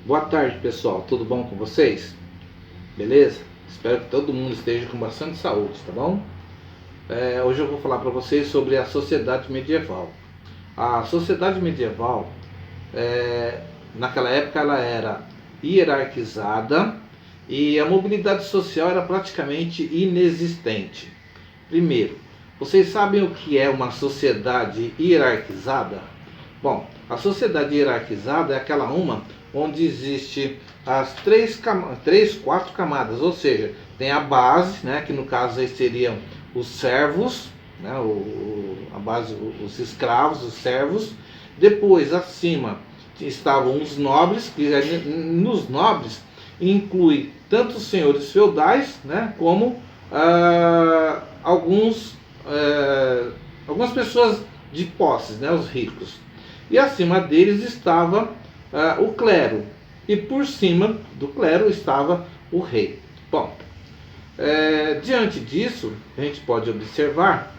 Boa tarde, pessoal. Tudo bom com vocês? Beleza? Espero que todo mundo esteja com bastante saúde, tá bom? Hoje eu vou falar para vocês sobre a sociedade medieval. A sociedade medieval, naquela época, ela era hierarquizada e a mobilidade social era praticamente inexistente. Primeiro, vocês sabem o que é uma sociedade hierarquizada? Bom, a sociedade hierarquizada é aquela uma onde existe as quatro camadas, ou seja, tem a base, né, que no caso aí seriam os servos, né, a base, os escravos, os servos. Depois, acima, estavam os nobres, que nos nobres inclui tanto os senhores feudais, né, como algumas pessoas de posses, né, os ricos. E acima deles estava o clero. E por cima do clero estava o rei. Bom, diante disso, a gente pode observar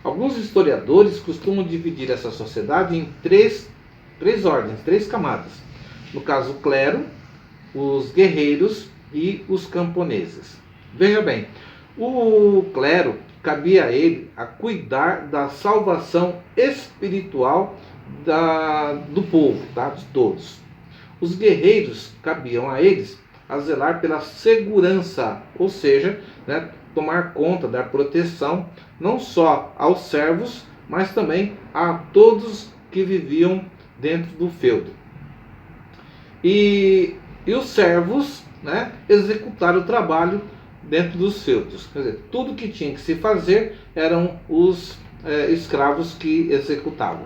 alguns historiadores costumam dividir essa sociedade em três ordens, três camadas. No caso, o clero, os guerreiros e os camponeses. Veja bem, o clero cabia a ele a cuidar da salvação espiritual do povo, tá? De todos. Os guerreiros cabiam a eles a zelar pela segurança, ou seja, né, tomar conta, dar proteção não só aos servos, mas também a todos que viviam dentro do feudo. E os servos, né, executaram o trabalho dentro dos feudos. Quer dizer, tudo que tinha que se fazer eram os escravos que executavam.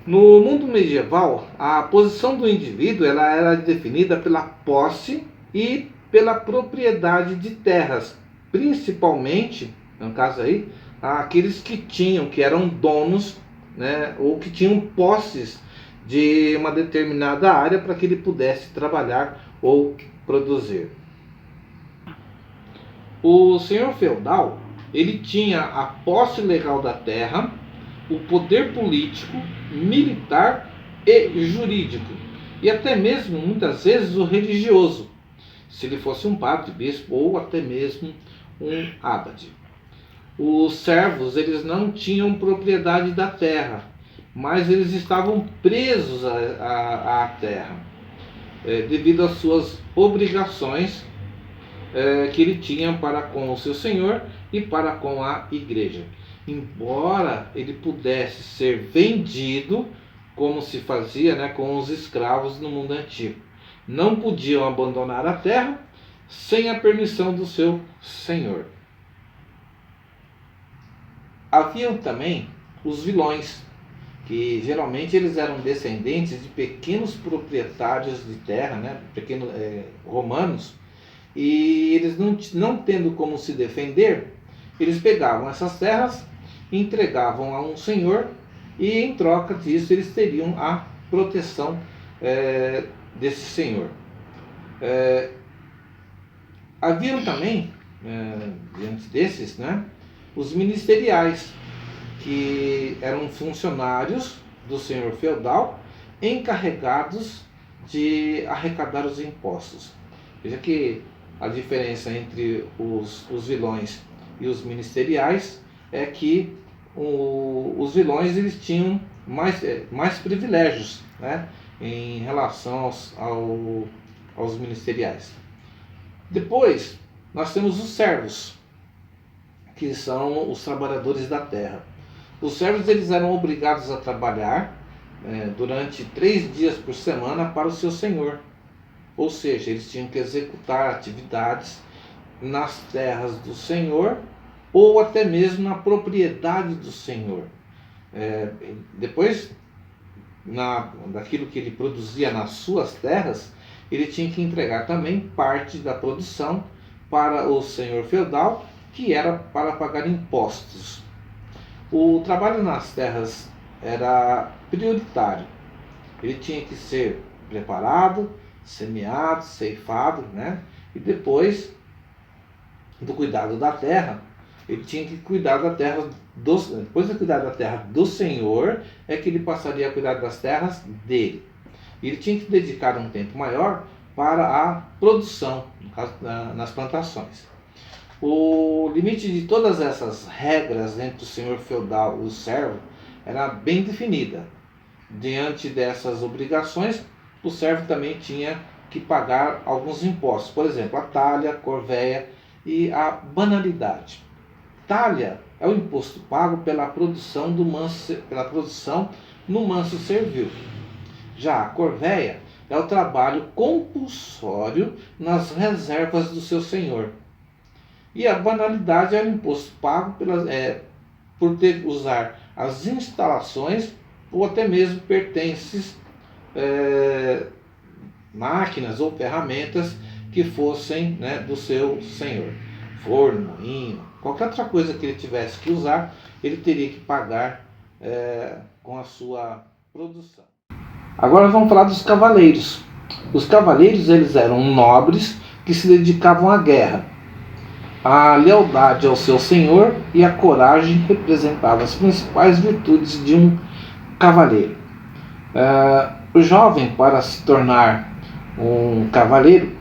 No mundo medieval, a posição do indivíduo ela era definida pela posse e pela propriedade de terras, principalmente, no caso aí, aqueles que eram donos, né, ou que tinham posses de uma determinada área para que ele pudesse trabalhar ou produzir. O senhor feudal, ele tinha a posse legal da terra, o poder político, militar e jurídico, e até mesmo, muitas vezes, o religioso, se ele fosse um padre, bispo ou até mesmo um abade. Os servos, eles não tinham propriedade da terra, mas eles estavam presos à terra, devido às suas obrigações que ele tinha para com o seu senhor e para com a igreja. Embora ele pudesse ser vendido, como se fazia, né, com os escravos no mundo antigo, não podiam abandonar a terra sem a permissão do seu senhor. Haviam também os vilões, que geralmente eles eram descendentes de pequenos proprietários de terra, né, pequenos romanos, e eles não tendo como se defender, eles pegavam essas terras, entregavam a um senhor e em troca disso eles teriam a proteção desse senhor. Haviam também, diante desses, né, os ministeriais, que eram funcionários do senhor feudal encarregados de arrecadar os impostos. Veja que a diferença entre os vilões e os ministeriais é que os vilões eles tinham mais privilégios, né, em relação aos ministeriais. Depois nós temos os servos, que são os trabalhadores da terra. Os servos eles eram obrigados a trabalhar durante 3 dias por semana para o seu senhor. Ou seja, eles tinham que executar atividades nas terras do senhor ou até mesmo na propriedade do senhor. Depois, daquilo que ele produzia nas suas terras, ele tinha que entregar também parte da produção para o senhor feudal, que era para pagar impostos. O trabalho nas terras era prioritário. Ele tinha que ser preparado, semeado, ceifado, né? E depois do cuidado da terra, ele tinha que cuidar da terra depois de cuidar da terra do Senhor, é que ele passaria a cuidar das terras dele. E ele tinha que dedicar um tempo maior para a produção, no caso, nas plantações. O limite de todas essas regras entre o senhor feudal e o servo era bem definida. Diante dessas obrigações, o servo também tinha que pagar alguns impostos, por exemplo, a talha, a corvéia e a banalidade. Talha é o imposto pago pela produção no manso servil. Já a corvéia é o trabalho compulsório nas reservas do seu senhor. E a banalidade é o imposto pago por ter que usar as instalações ou até mesmo pertences, máquinas ou ferramentas que fossem, né, do seu senhor. Forno, moinho, qualquer outra coisa que ele tivesse que usar, ele teria que pagar com a sua produção. Agora vamos falar dos cavaleiros. Os cavaleiros, eles eram nobres que se dedicavam à guerra. A lealdade ao seu senhor e a coragem representavam as principais virtudes de um cavaleiro. O jovem, para se tornar um cavaleiro,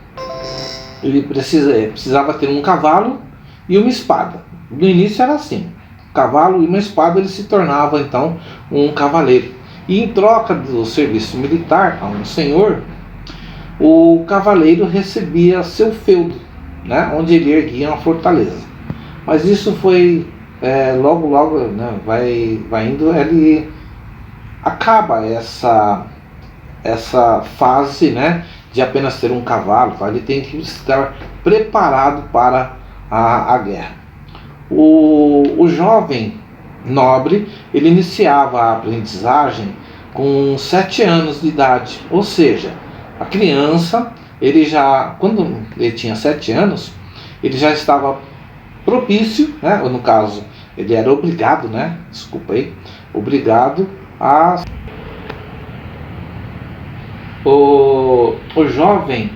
ele precisava ter um cavalo e uma espada. No início era assim: um cavalo e uma espada, ele se tornava então um cavaleiro. E em troca do serviço militar a um senhor, o cavaleiro recebia seu feudo, né, onde ele erguia uma fortaleza. Mas isso foi logo, né, vai indo, ele acaba essa fase, né, de apenas ter um cavalo. Ele tem que estar preparado para a guerra. O jovem nobre, ele iniciava a aprendizagem com 7 anos de idade, ou seja, a criança, quando ele tinha 7 anos, ele já estava propício, né, ou no caso, ele era obrigado, né, obrigado a... O jovem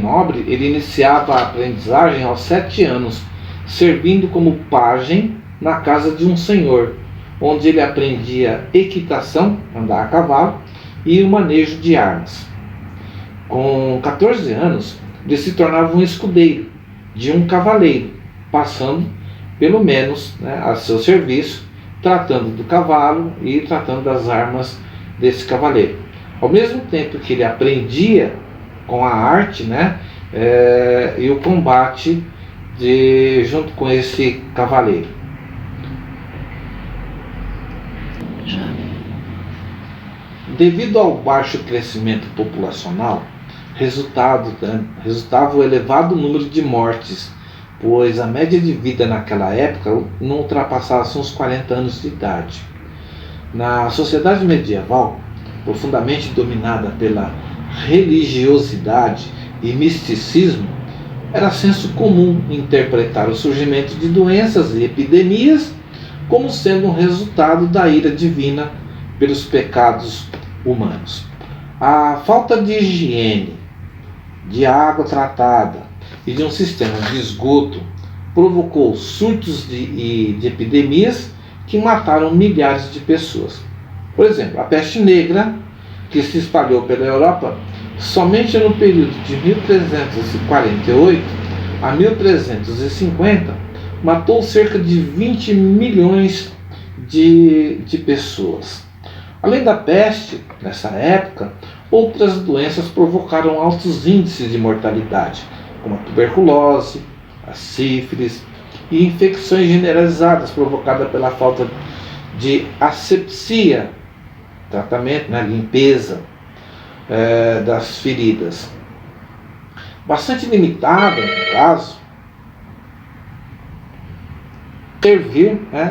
nobre, ele iniciava a aprendizagem aos 7 anos, servindo como pajem na casa de um senhor, onde ele aprendia equitação, andar a cavalo, e o manejo de armas. Com 14 anos, ele se tornava um escudeiro de um cavaleiro, passando pelo menos, né, a seu serviço, tratando do cavalo e tratando das armas desse cavaleiro. Ao mesmo tempo que ele aprendia com a arte, né, e o combate junto com esse cavaleiro. Devido ao baixo crescimento populacional, resultava o elevado número de mortes, pois a média de vida naquela época não ultrapassava uns 40 anos de idade. Na sociedade medieval, profundamente dominada pela religiosidade e misticismo, era senso comum interpretar o surgimento de doenças e epidemias como sendo um resultado da ira divina pelos pecados humanos. A falta de higiene, de água tratada e de um sistema de esgoto provocou surtos de epidemias que mataram milhares de pessoas. Por exemplo, a peste negra, que se espalhou pela Europa, somente no período de 1348 a 1350, matou cerca de 20 milhões de pessoas. Além da peste, nessa época, outras doenças provocaram altos índices de mortalidade, como a tuberculose, a sífilis e infecções generalizadas provocadas pela falta de asepsia, tratamento, né, limpeza das feridas. Bastante limitada, no caso, servir, né,